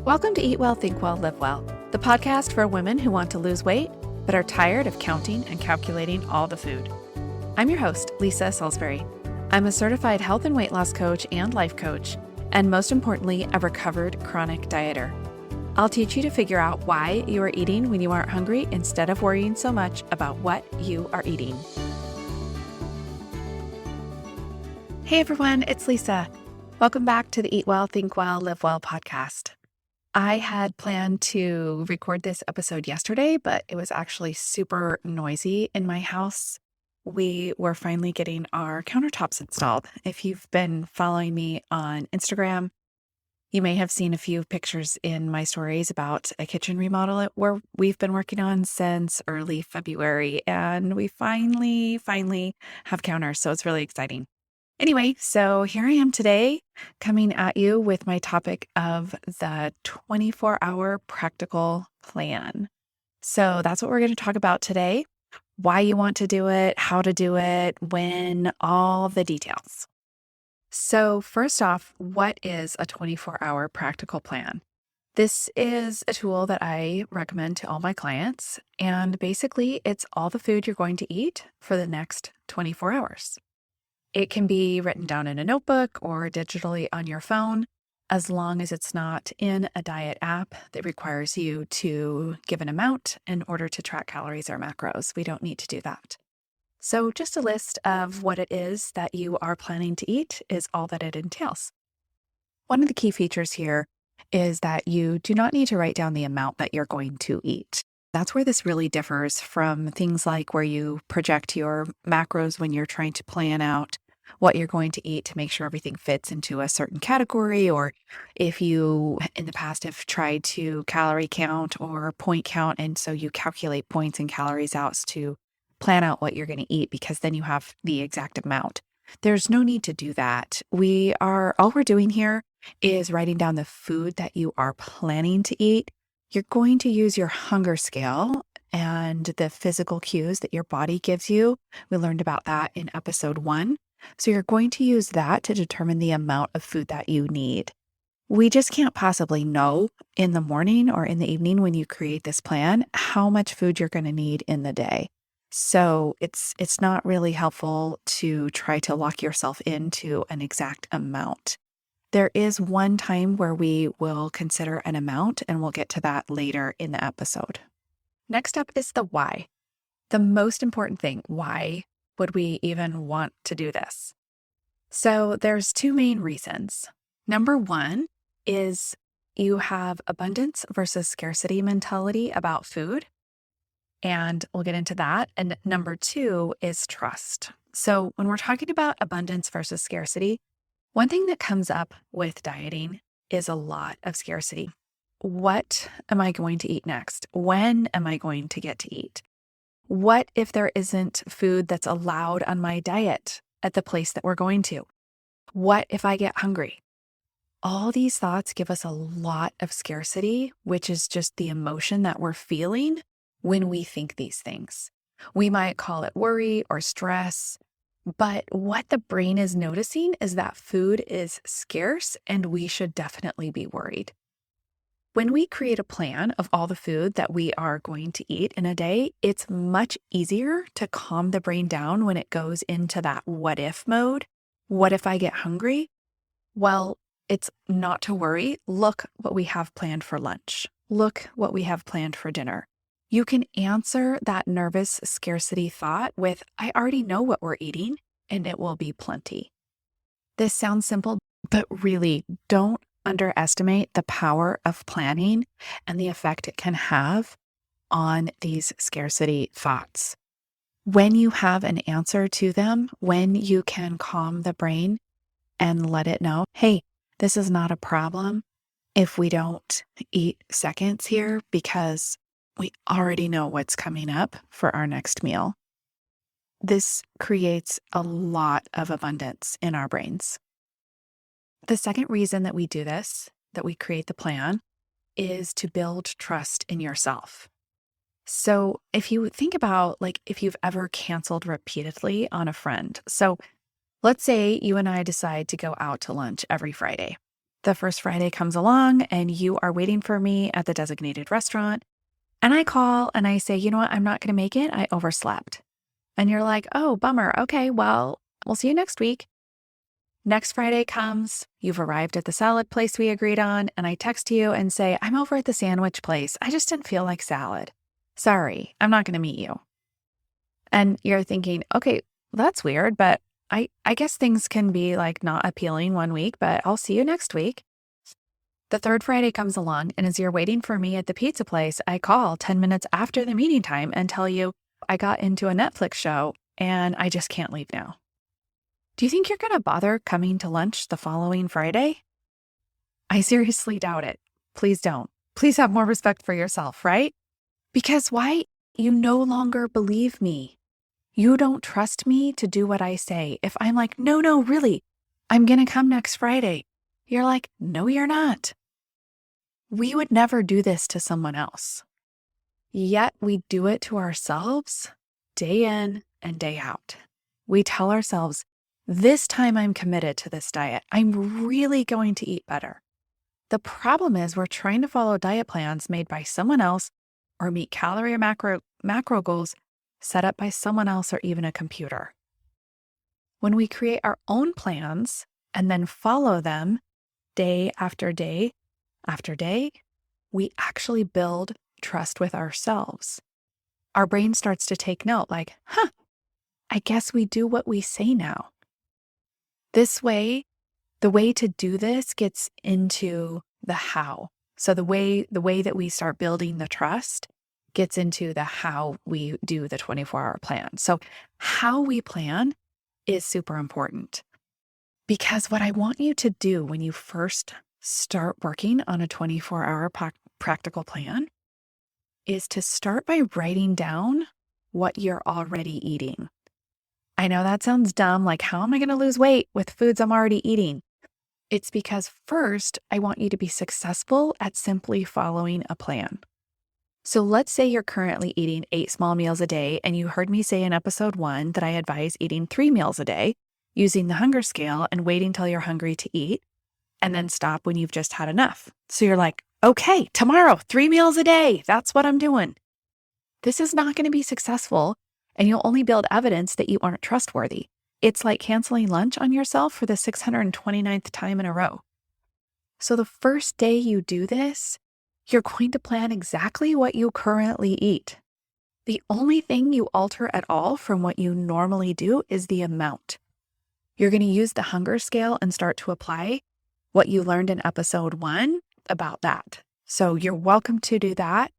Welcome to Eat Well, Think Well, Live Well, the podcast for women who want to lose weight but are tired of counting and calculating all the food. I'm your host, Lisa Salisbury. I'm a certified health and weight loss coach and life coach, and most importantly, a recovered chronic dieter. I'll teach you to figure out why you are eating when you aren't hungry instead of worrying so much about what you are eating. Hey everyone, it's Lisa. Welcome back to the Eat Well, Think Well, Live Well podcast. I had planned to record this episode yesterday, but it was actually super noisy in my house. We were finally getting our countertops installed. If you've been following me on Instagram, you may have seen a few pictures in my stories about a kitchen remodel where we've been working on since early February, and we finally have counters, so it's really exciting. Anyway, so here I am today coming at you with my topic of the 24-hour practical plan. So that's what we're going to talk about today, why you want to do it, how to do it, when, all the details. So first off, what is a 24-hour practical plan? This is a tool that I recommend to all my clients, and basically it's all the food you're going to eat for the next 24 hours. It can be written down in a notebook or digitally on your phone, as long as it's not in a diet app that requires you to give an amount in order to track calories or macros. We don't need to do that. So just a list of what it is that you are planning to eat is all that it entails. One of the key features here is that you do not need to write down the amount that you're going to eat. That's where this really differs from things like where you project your macros when you're trying to plan out what you're going to eat to make sure everything fits into a certain category, or if you in the past have tried to calorie count or point count, and so you calculate points and calories out to plan out what you're going to eat because then you have the exact amount. There's no need to do that. All we're doing here is writing down the food that you are planning to eat. You're going to use your hunger scale and the physical cues that your body gives you. We learned about that in episode 1. So you're going to use that to determine the amount of food that you need. We just can't possibly know in the morning or in the evening when you create this plan how much food you're going to need in the day. So it's not really helpful to try to lock yourself into an exact amount. There is one time where we will consider an amount, and we'll get to that later in the episode. Next up is the why. The most important thing, why would we even want to do this? So there's two main reasons. Number one is you have abundance versus scarcity mentality about food, and we'll get into that. And number two is trust. So when we're talking about abundance versus scarcity, one thing that comes up with dieting is a lot of scarcity. What am I going to eat next? When am I going to get to eat? What if there isn't food that's allowed on my diet at the place that we're going to? What if I get hungry? All these thoughts give us a lot of scarcity, which is just the emotion that we're feeling when we think these things. We might call it worry or stress, but what the brain is noticing is that food is scarce and we should definitely be worried. When we create a plan of all the food that we are going to eat in a day, it's much easier to calm the brain down when it goes into that what if mode. What if I get hungry? Well, it's not to worry. Look what we have planned for lunch. Look what we have planned for dinner. You can answer that nervous scarcity thought with, I already know what we're eating, and it will be plenty. This sounds simple, but really don't underestimate the power of planning and the effect it can have on these scarcity thoughts. When you have an answer to them, when you can calm the brain and let it know, hey, this is not a problem if we don't eat seconds here because we already know what's coming up for our next meal. This creates a lot of abundance in our brains. The second reason that we do this, that we create the plan, is to build trust in yourself. So if you think about if you've ever canceled repeatedly on a friend. So let's say you and I decide to go out to lunch every Friday. the first Friday comes along and you are waiting for me at the designated restaurant. And I call and I say, you know what? I'm not going to make it. I overslept. And you're like, oh, bummer. Okay, well, we'll see you next week. Next Friday comes, you've arrived at the salad place we agreed on, and I text you and say, I'm over at the sandwich place. I just didn't feel like salad. Sorry, I'm not going to meet you. And you're thinking, okay, that's weird, but I guess things can be like not appealing one week, but I'll see you next week. The third Friday comes along, and as you're waiting for me at the pizza place, I call 10 minutes after the meeting time and tell you I got into a Netflix show and I just can't leave now. Do you think you're going to bother coming to lunch the following Friday? I seriously doubt it. Please don't. Please have more respect for yourself, right? Because why? You no longer believe me. You don't trust me to do what I say. If I'm like, no, really, I'm going to come next Friday. You're like, no, you're not. We would never do this to someone else. Yet we do it to ourselves day in and day out. We tell ourselves, this time I'm committed to this diet. I'm really going to eat better. The problem is we're trying to follow diet plans made by someone else or meet calorie or macro goals set up by someone else or even a computer. When we create our own plans and then follow them day after day after day, we actually build trust with ourselves. Our brain starts to take note like, I guess we do what we say now. This way, the way to do this gets into the how. So the way that we start building the trust gets into the how we do the 24-hour plan. So how we plan is super important, because what I want you to do when you first start working on a 24-hour practical plan is to start by writing down what you're already eating. I know that sounds dumb, like how am I going to lose weight with foods I'm already eating? It's because first, I want you to be successful at simply following a plan. So let's say you're currently eating 8 small meals a day, and you heard me say in episode 1 that I advise eating 3 meals a day, using the hunger scale and waiting till you're hungry to eat, and then stop when you've just had enough. So you're like, okay, tomorrow, 3 meals a day. That's what I'm doing. This is not going to be successful, and you'll only build evidence that you aren't trustworthy. It's like canceling lunch on yourself for the 629th time in a row. So the first day you do this, you're going to plan exactly what you currently eat. The only thing you alter at all from what you normally do is the amount. You're going to use the hunger scale and start to apply what you learned in episode 1 about that. So you're welcome to do that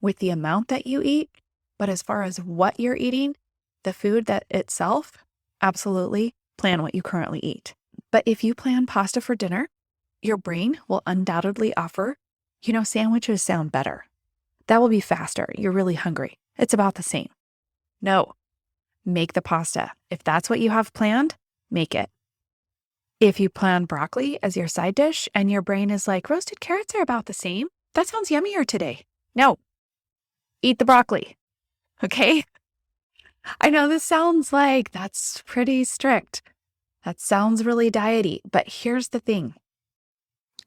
with the amount that you eat. But as far as what you're eating, the food that itself, absolutely plan what you currently eat. But if you plan pasta for dinner, your brain will undoubtedly offer, sandwiches sound better. That will be faster. You're really hungry. It's about the same. No, make the pasta. If that's what you have planned, make it. If you plan broccoli as your side dish and your brain is like, roasted carrots are about the same, that sounds yummier today. No, eat the broccoli. Okay? I know this sounds like that's pretty strict. That sounds really diety, but here's the thing.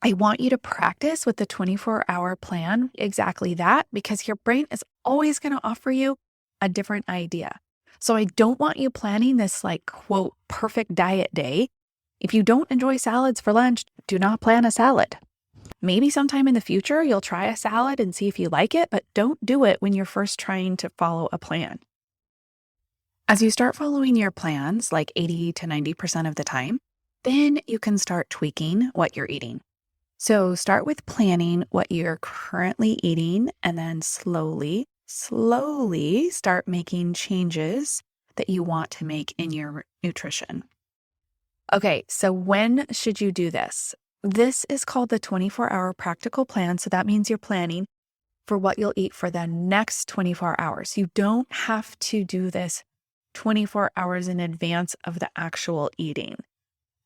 I want you to practice with the 24-hour plan exactly that, because your brain is always going to offer you a different idea. So I don't want you planning this quote, perfect diet day. If you don't enjoy salads for lunch, do not plan a salad. Maybe sometime in the future, you'll try a salad and see if you like it, but don't do it when you're first trying to follow a plan. As you start following your plans, 80 to 90% of the time, then you can start tweaking what you're eating. So start with planning what you're currently eating, and then slowly start making changes that you want to make in your nutrition. Okay, so when should you do this? This is called the 24-hour practical plan. So that means you're planning for what you'll eat for the next 24 hours. You don't have to do this 24 hours in advance of the actual eating.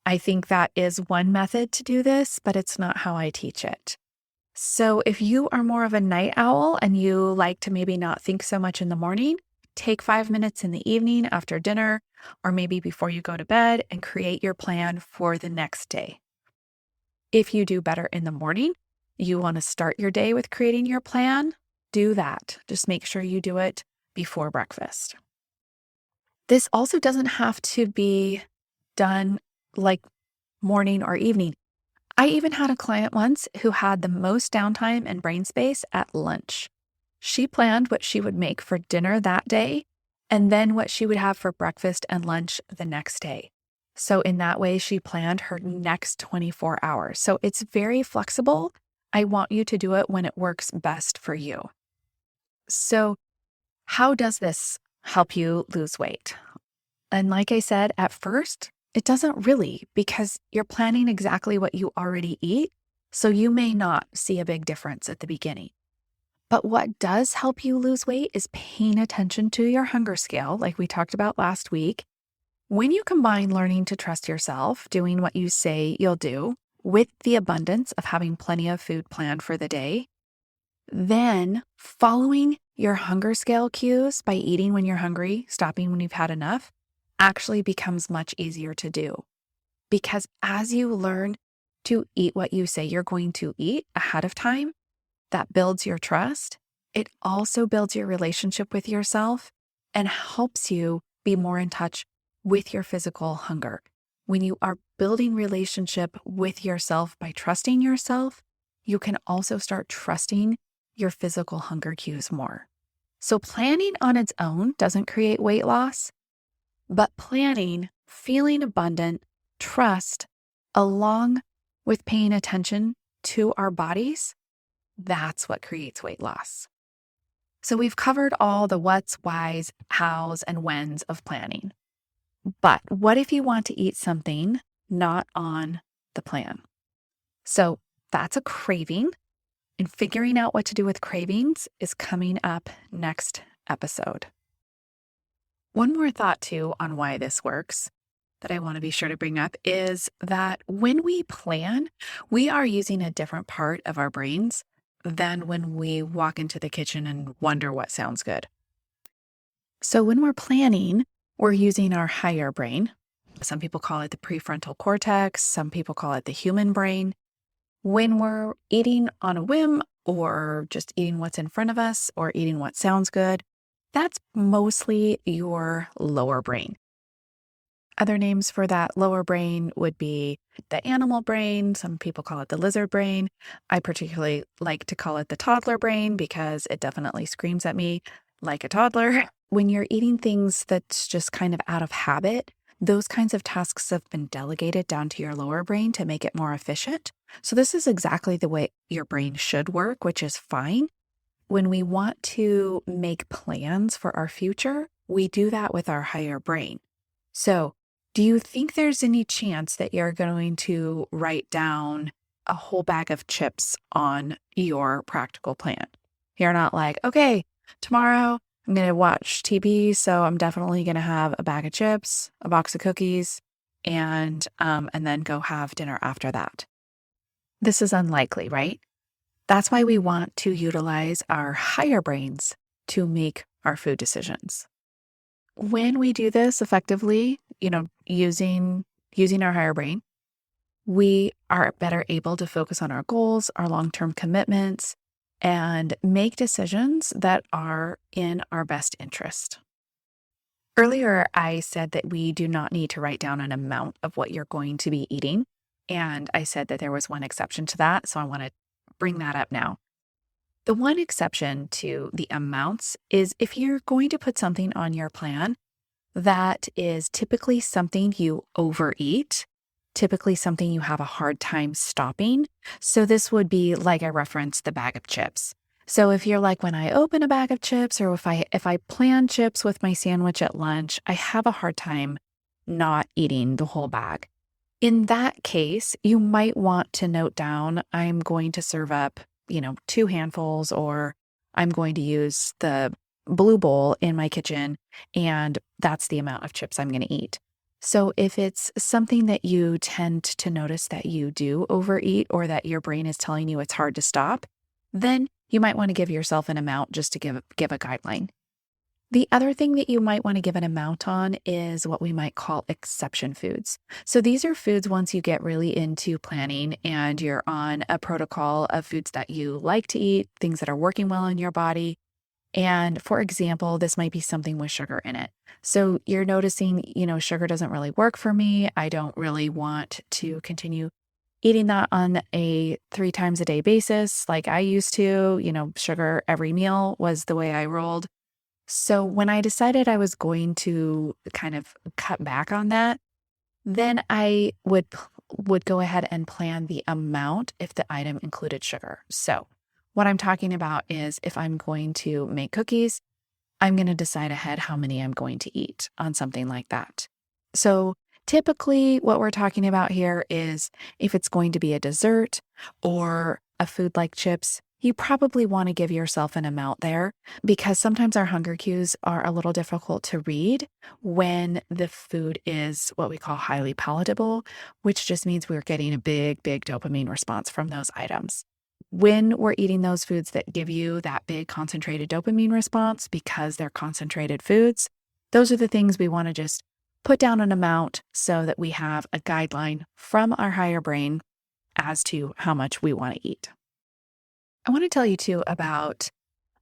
I think that is one method to do this, but it's not how I teach it. So if you are more of a night owl and you like to maybe not think so much in the morning, take 5 minutes in the evening after dinner, or maybe before you go to bed, and create your plan for the next day. If you do better in the morning, you want to start your day with creating your plan, do that. Just make sure you do it before breakfast. This also doesn't have to be done like morning or evening. I even had a client once who had the most downtime and brain space at lunch. She planned what she would make for dinner that day and then what she would have for breakfast and lunch the next day. So in that way, she planned her next 24 hours. So it's very flexible. I want you to do it when it works best for you. So how does this help you lose weight? And like I said, at first, it doesn't really, because you're planning exactly what you already eat. So you may not see a big difference at the beginning. But what does help you lose weight is paying attention to your hunger scale, like we talked about last week. When you combine learning to trust yourself, doing what you say you'll do, with the abundance of having plenty of food planned for the day, then following your hunger scale cues by eating when you're hungry, stopping when you've had enough, actually becomes much easier to do. Because as you learn to eat what you say you're going to eat ahead of time, that builds your trust. It also builds your relationship with yourself and helps you be more in touch with your physical hunger. When you are building relationship with yourself by trusting yourself, you can also start trusting your physical hunger cues more. So planning on its own doesn't create weight loss, but planning, feeling abundant, trust, along with paying attention to our bodies, that's what creates weight loss. So we've covered all the what's, whys, hows, and whens of planning. But what if you want to eat something not on the plan? So that's a craving, and figuring out what to do with cravings is coming up next episode. One more thought too on why this works that I want to be sure to bring up is that when we plan, we are using a different part of our brains than when we walk into the kitchen and wonder what sounds good. So when we're planning, we're using our higher brain. Some people call it the prefrontal cortex. Some people call it the human brain. When we're eating on a whim or just eating what's in front of us or eating what sounds good, that's mostly your lower brain. Other names for that lower brain would be the animal brain. Some people call it the lizard brain. I particularly like to call it the toddler brain because it definitely screams at me like a toddler. When you're eating things that's just kind of out of habit, those kinds of tasks have been delegated down to your lower brain to make it more efficient. So this is exactly the way your brain should work, which is fine. When we want to make plans for our future, we do that with our higher brain. So do you think there's any chance that you're going to write down a whole bag of chips on your practical plan? You're not like, okay, tomorrow I'm going to watch TV, so I'm definitely going to have a bag of chips, a box of cookies, and then go have dinner after that. This is unlikely, right? That's why we want to utilize our higher brains to make our food decisions. When we do this effectively, using our higher brain, we are better able to focus on our goals, our long-term commitments, and make decisions that are in our best interest. Earlier, I said that we do not need to write down an amount of what you're going to be eating. And I said that there was one exception to that. So I want to bring that up now. The one exception to the amounts is if you're going to put something on your plan that is typically something you overeat, typically something you have a hard time stopping. So this would be like I referenced the bag of chips. So if you're like, when I open a bag of chips or if I plan chips with my sandwich at lunch, I have a hard time not eating the whole bag. In that case, you might want to note down, I'm going to serve up, 2 handfuls, or I'm going to use the blue bowl in my kitchen, and that's the amount of chips I'm going to eat. So if it's something that you tend to notice that you do overeat or that your brain is telling you it's hard to stop, then you might want to give yourself an amount just to give a guideline. The other thing that you might want to give an amount on is what we might call exception foods. So these are foods once you get really into planning and you're on a protocol of foods that you like to eat, things that are working well in your body. And for example, this might be something with sugar in it. So you're noticing, sugar doesn't really work for me. I don't really want to continue eating that on a 3 times a day basis like I used to. Sugar every meal was the way I rolled. So when I decided I was going to kind of cut back on that, then I would go ahead and plan the amount if the item included sugar. So what I'm talking about is if I'm going to make cookies, I'm going to decide ahead how many I'm going to eat on something like that. So typically what we're talking about here is if it's going to be a dessert or a food like chips, you probably want to give yourself an amount there because sometimes our hunger cues are a little difficult to read when the food is what we call highly palatable, which just means we're getting a big, big dopamine response from those items. When we're eating those foods that give you that big concentrated dopamine response because they're concentrated foods, those are the things we want to just put down an amount so that we have a guideline from our higher brain as to how much we want to eat. I want to tell you too about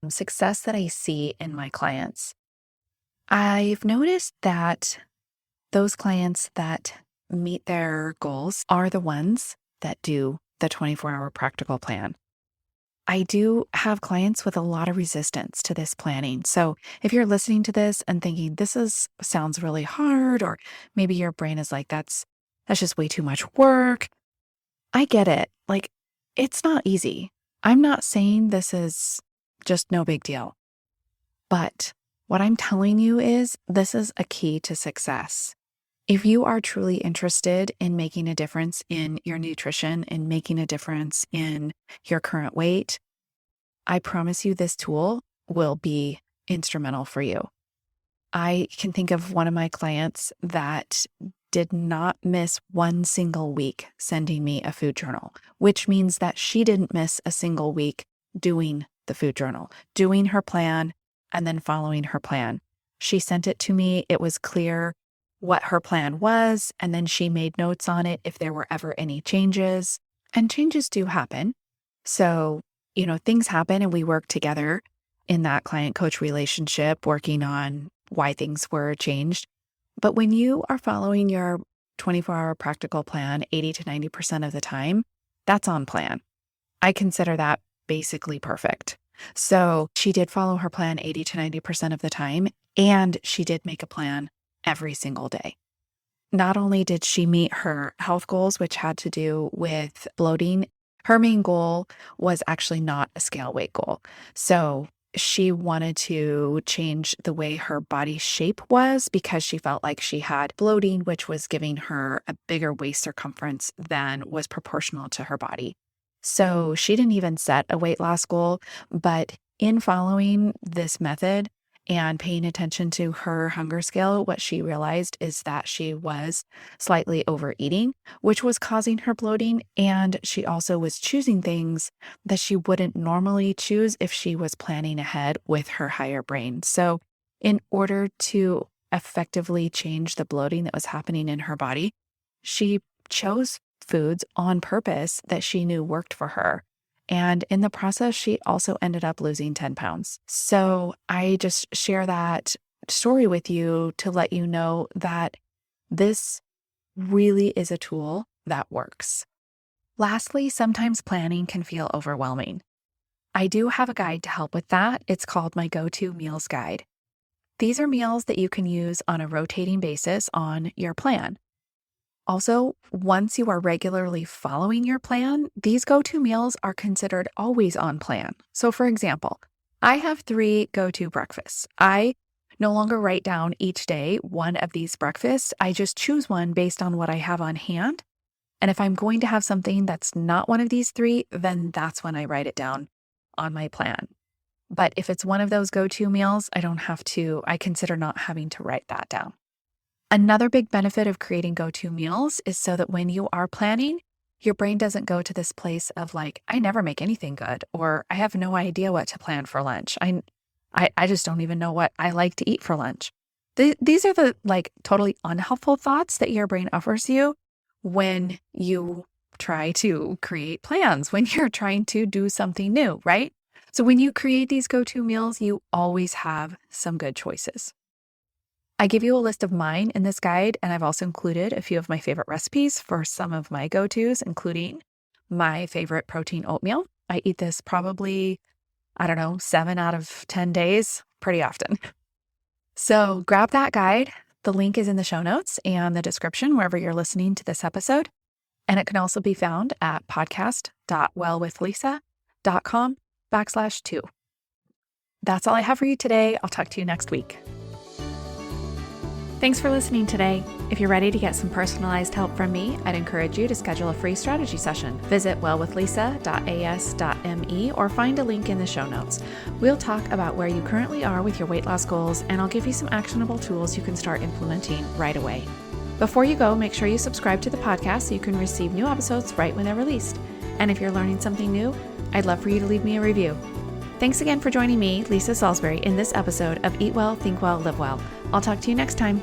success that I see in my clients. I've noticed that those clients that meet their goals are the ones that do the 24-hour practical plan. I do have clients with a lot of resistance to this planning. So if you're listening to this and thinking sounds really hard, or maybe your brain is like, that's just way too much work. I get it. Like, it's not easy. I'm not saying this is just no big deal, but what I'm telling you is this is a key to success. If you are truly interested in making a difference in your nutrition and making a difference in your current weight, I promise you this tool will be instrumental for you. I can think of one of my clients that did not miss one single week sending me a food journal, which means that she didn't miss a single week doing the food journal, doing her plan, and then following her plan. She sent it to me. It was clear what her plan was, and then she made notes on it if there were ever any changes. And changes do happen. So, things happen and we work together in that client-coach relationship, working on why things were changed. But when you are following your 24-hour practical plan 80 to 90% of the time, that's on plan. I consider that basically perfect. So she did follow her plan 80 to 90% of the time, and she did make a plan every single day. Not only did she meet her health goals, which had to do with bloating, her main goal was actually not a scale weight goal. So she wanted to change the way her body shape was because she felt like she had bloating, which was giving her a bigger waist circumference than was proportional to her body. So she didn't even set a weight loss goal, but in following this method and paying attention to her hunger scale, what she realized is that she was slightly overeating, which was causing her bloating. And she also was choosing things that she wouldn't normally choose if she was planning ahead with her higher brain. So in order to effectively change the bloating that was happening in her body, she chose foods on purpose that she knew worked for her. And in the process, she also ended up losing 10 pounds. So I just share that story with you to let you know that this really is a tool that works. Lastly, sometimes planning can feel overwhelming. I do have a guide to help with that. It's called my Go-To Meals Guide. These are meals that you can use on a rotating basis on your plan. Also, once you are regularly following your plan, these go-to meals are considered always on plan. So for example, I have 3 go-to breakfasts. I no longer write down each day one of these breakfasts. I just choose one based on what I have on hand. And if I'm going to have something that's not one of these 3, then that's when I write it down on my plan. But if it's one of those go-to meals, I consider not having to write that down. Another big benefit of creating go-to meals is so that when you are planning, your brain doesn't go to this place of like, I never make anything good, or I have no idea what to plan for lunch. I just don't even know what I like to eat for lunch. These are the like totally unhelpful thoughts that your brain offers you when you try to create plans, when you're trying to do something new, right? So when you create these go-to meals, you always have some good choices. I give you a list of mine in this guide, and I've also included a few of my favorite recipes for some of my go-tos, including my favorite protein oatmeal. I eat this probably, 7 out of 10 days, pretty often. So grab that guide. The link is in the show notes and the description wherever you're listening to this episode. And it can also be found at podcast.wellwithlisa.com/2. That's all I have for you today. I'll talk to you next week. Thanks for listening today. If you're ready to get some personalized help from me, I'd encourage you to schedule a free strategy session. Visit wellwithlisa.as.me or find a link in the show notes. We'll talk about where you currently are with your weight loss goals, and I'll give you some actionable tools you can start implementing right away. Before you go, make sure you subscribe to the podcast so you can receive new episodes right when they're released. And if you're learning something new, I'd love for you to leave me a review. Thanks again for joining me, Lisa Salisbury, in this episode of Eat Well, Think Well, Live Well. I'll talk to you next time.